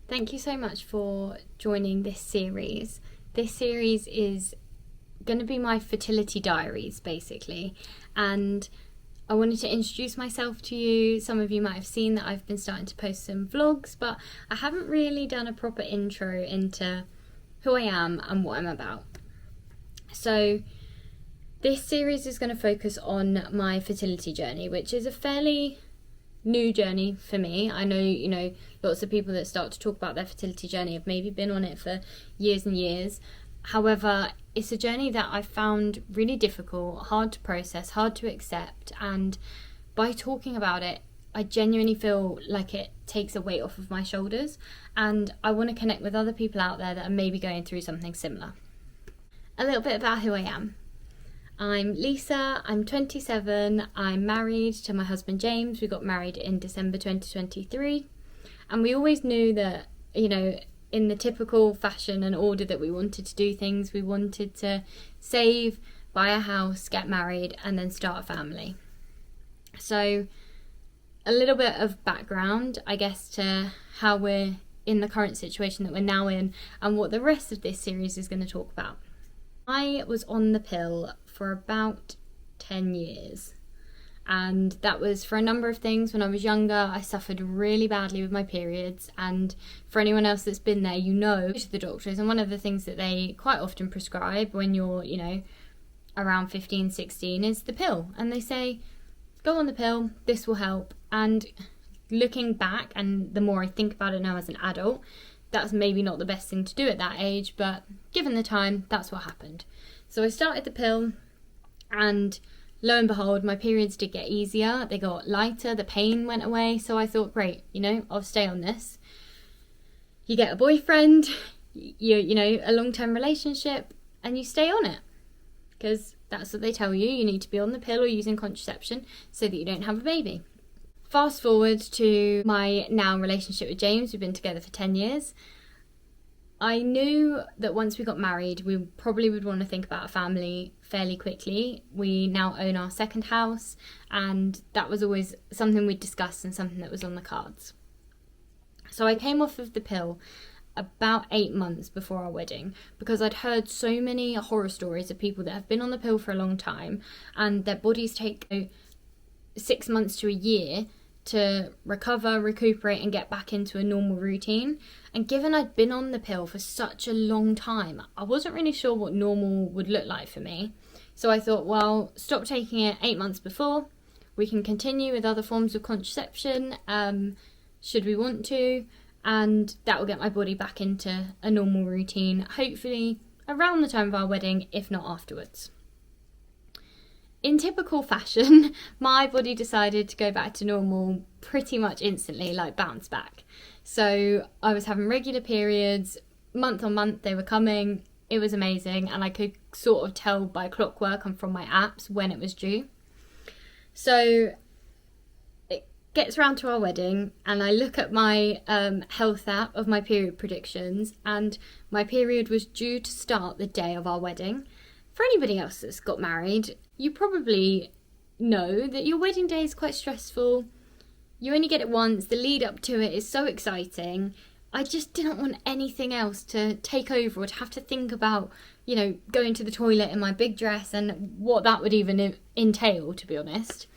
Thank you so much for joining this series. This series is going to be my Fertility Diaries, basically, and I wanted to introduce myself to you. Some of you might have seen that I've been starting to post some vlogs, but I haven't really done a proper intro into who I am and what I'm about. So this series is going to focus on my fertility journey, which is a fairly new journey for me. I know, lots of people that start to talk about their fertility journey have maybe been on it for years and years. However, it's a journey that I found really difficult, hard to process, hard to accept, and by talking about it, I genuinely feel like it takes a weight off of my shoulders, and I want to connect with other people out there that are maybe going through something similar. A little bit about who I am. I'm Lisa, I'm 27, I'm married to my husband James. We got married in December 2023, and we always knew that, in the typical fashion and order that we wanted to do things, we wanted to save, buy a house, get married, and then start a family. So a little bit of background, I guess, to how we're in the current situation that we're now in and what the rest of this series is going to talk about. I was on the pill for about 10 years, and that was for a number of things. When I was younger, I suffered really badly with my periods, and for anyone else that's been there, go to the doctors, and one of the things that they quite often prescribe when you're, around 15, 16 is the pill, and they say, go on the pill, this will help. And looking back, and the more I think about it now as an adult, that's maybe not the best thing to do at that age, but given the time, that's what happened. So I started the pill, and lo and behold, my periods did get easier. They got lighter, the pain went away. So I thought, great, I'll stay on this. You get a boyfriend, a long-term relationship, and you stay on it. Because that's what they tell you. You need to be on the pill or using contraception so that you don't have a baby. Fast forward to my now relationship with James. We've been together for 10 years. I knew that once we got married, we probably would want to think about a family fairly quickly. We now own our second house, and that was always something we'd discussed and something that was on the cards. So I came off of the pill about 8 months before our wedding because I'd heard so many horror stories of people that have been on the pill for a long time and their bodies take 6 months to a year to recover, recuperate, and get back into a normal routine. And given I'd been on the pill for such a long time, I wasn't really sure what normal would look like for me. So I thought, well, stop taking it 8 months before. We can continue with other forms of contraception, should we want to, and that will get my body back into a normal routine, hopefully around the time of our wedding, if not afterwards. In typical fashion, my body decided to go back to normal pretty much instantly, like bounce back. So I was having regular periods, month on month they were coming. It was amazing, and I could sort of tell by clockwork and from my apps when it was due. So it gets around to our wedding, and I look at my health app of my period predictions, and my period was due to start the day of our wedding. For anybody else that's got married, you probably know that your wedding day is quite stressful. You only get it once. The lead up to it is so exciting. I just didn't want anything else to take over or to have to think about, going to the toilet in my big dress and what that would even entail, to be honest.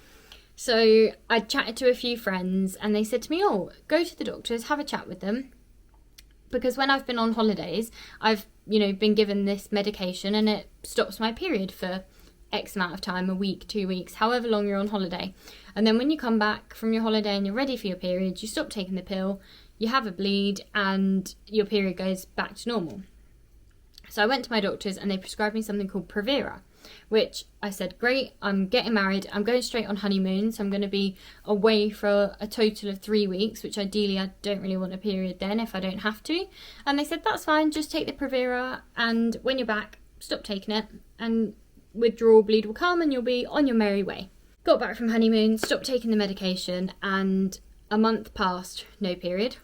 So I chatted to a few friends, and they said to me, go to the doctors, have a chat with them. Because when I've been on holidays, I've, been given this medication, and it stops my period for X amount of time, a week, 2 weeks, however long you're on holiday. And then when you come back from your holiday and you're ready for your period, you stop taking the pill, you have a bleed, and your period goes back to normal. So I went to my doctors, and they prescribed me something called provera, which I said, great, I'm getting married, I'm going straight on honeymoon, so I'm going to be away for a total of 3 weeks, which ideally I don't really want a period then if I don't have to. And they said, that's fine, just take the provera, and when you're back, stop taking it, and withdrawal bleed will come and you'll be on your merry way. Got back from honeymoon, stopped taking the medication, and a month passed, no period.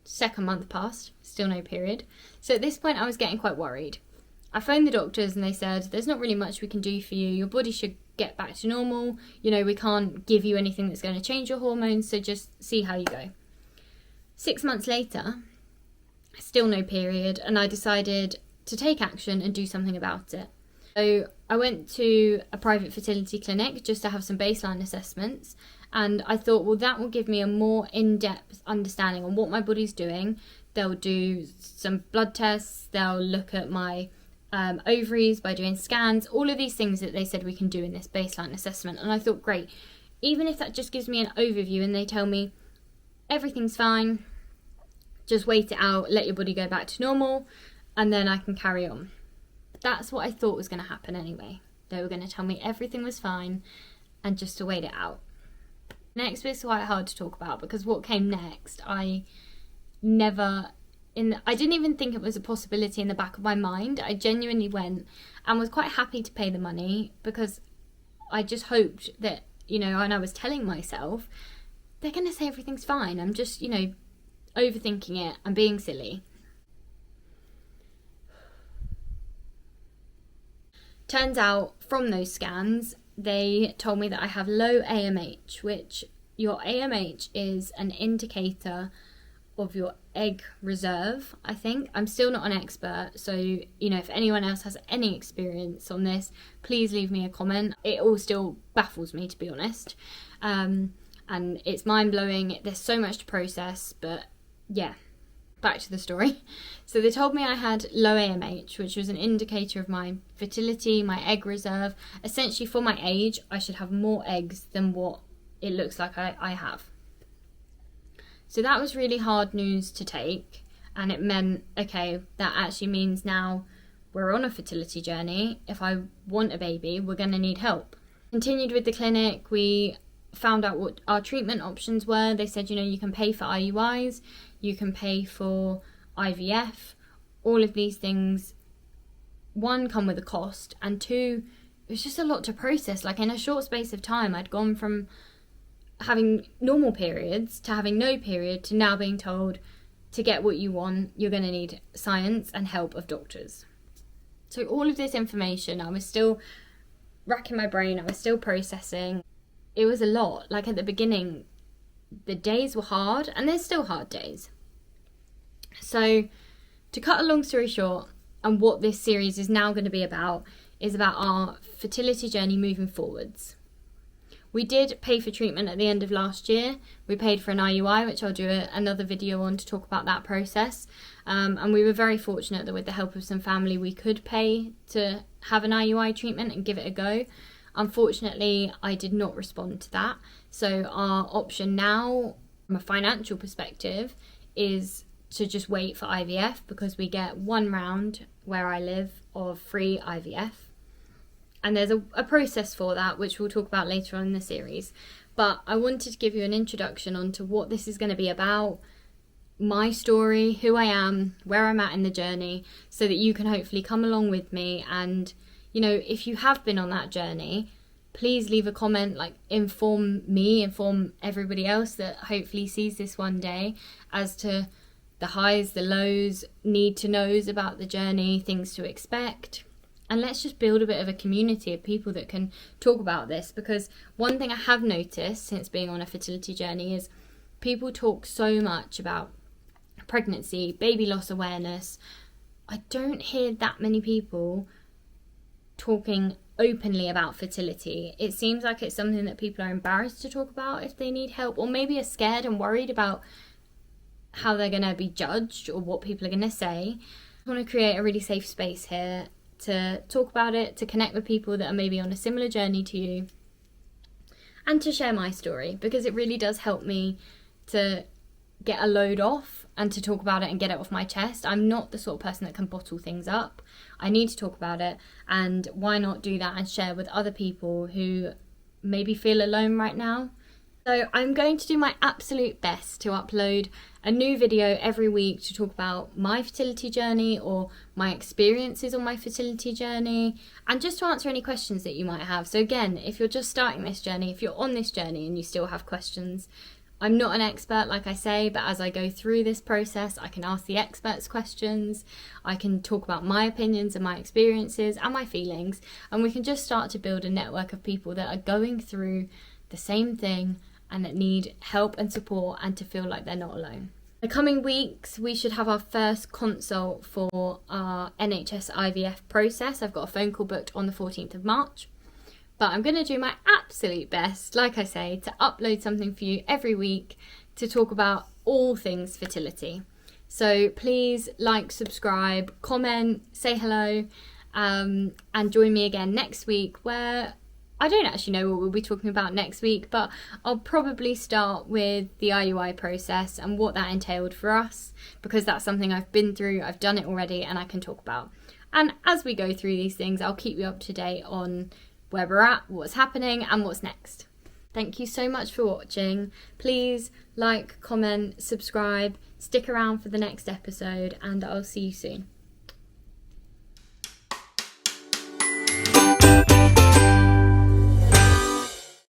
Second month passed, still no period. So at this point I was getting quite worried. I phoned the doctors, and they said, there's not really much we can do for you. Your body should get back to normal. We can't give you anything that's going to change your hormones, so just see how you go. 6 months later, still no period, and I decided to take action and do something about it. So I went to a private fertility clinic just to have some baseline assessments, and I thought, well, that will give me a more in-depth understanding on what my body's doing. They'll do some blood tests, they'll look at my ovaries by doing scans, all of these things that they said we can do in this baseline assessment. And I thought, great, even if that just gives me an overview and they tell me everything's fine, just wait it out, let your body go back to normal, and then I can carry on. That's what I thought was going to happen anyway. They were going to tell me everything was fine and just to wait it out. Next bit's quite hard to talk about, because what came next, I didn't even think it was a possibility in the back of my mind. I genuinely went and was quite happy to pay the money, because I just hoped that, and I was telling myself, they're going to say everything's fine. I'm just, overthinking it and being silly. Turns out from those scans, they told me that I have low AMH, which your AMH is an indicator of your egg reserve, I think. I'm still not an expert, so if anyone else has any experience on this, please leave me a comment. It all still baffles me, to be honest, and it's mind-blowing. There's so much to process, but yeah, back to the story. So they told me I had low AMH, which was an indicator of my fertility, my egg reserve. Essentially, for my age, I should have more eggs than what it looks like I have. So that was really hard news to take, and it meant, okay, that actually means now we're on a fertility journey. If I want a baby, we're going to need help. Continued with the clinic, we found out what our treatment options were. They said, you can pay for IUIs, you can pay for IVF, all of these things, one, come with a cost, and two, it was just a lot to process. Like, in a short space of time, I'd gone from having normal periods to having no period to now being told, to get what you want, you're going to need science and help of doctors. So all of this information, I was still racking my brain, I was still processing. It was a lot. Like, at the beginning, the days were hard, and there's still hard days. So to cut a long story short, and what this series is now going to be about, is about our fertility journey moving forwards. We did pay for treatment at the end of last year. We paid for an IUI, which I'll do another video on to talk about that process. And we were very fortunate that with the help of some family, we could pay to have an IUI treatment and give it a go. Unfortunately, I did not respond to that. So our option now, from a financial perspective, is to just wait for IVF, because we get one round where I live of free IVF. And there's a process for that, which we'll talk about later on in the series. But I wanted to give you an introduction onto what this is going to be about, my story, who I am, where I'm at in the journey, so that you can hopefully come along with me. And, if you have been on that journey, please leave a comment, inform me, inform everybody else that hopefully sees this one day, as to the highs, the lows, need to knows about the journey, things to expect. And let's just build a bit of a community of people that can talk about this, because one thing I have noticed since being on a fertility journey is people talk so much about pregnancy, baby loss awareness. I don't hear that many people talking openly about fertility. It seems like it's something that people are embarrassed to talk about if they need help, or maybe are scared and worried about how they're going to be judged or what people are going to say. I want to create a really safe space here to talk about it, to connect with people that are maybe on a similar journey to you, and to share my story, because it really does help me to get a load off and to talk about it and get it off my chest. I'm not the sort of person that can bottle things up. I need to talk about it, and why not do that and share with other people who maybe feel alone right now. So I'm going to do my absolute best to upload a new video every week to talk about my fertility journey or my experiences on my fertility journey, and just to answer any questions that you might have. So again, if you're just starting this journey, if you're on this journey and you still have questions, I'm not an expert, like I say, but as I go through this process, I can ask the experts questions, I can talk about my opinions and my experiences and my feelings, and we can just start to build a network of people that are going through the same thing and that need help and support, and to feel like they're not alone. The coming weeks, we should have our first consult for our NHS IVF process. I've got a phone call booked on the 14th of March. But I'm going to do my absolute best, like I say, to upload something for you every week to talk about all things fertility. So please like, subscribe, comment, say hello, and join me again next week, where I don't actually know what we'll be talking about next week, but I'll probably start with the IUI process and what that entailed for us, because that's something I've been through, I've done it already, and I can talk about. And as we go through these things, I'll keep you up to date on where we're at, what's happening, and what's next. Thank you so much for watching. Please like, comment, subscribe, stick around for the next episode, and I'll see you soon.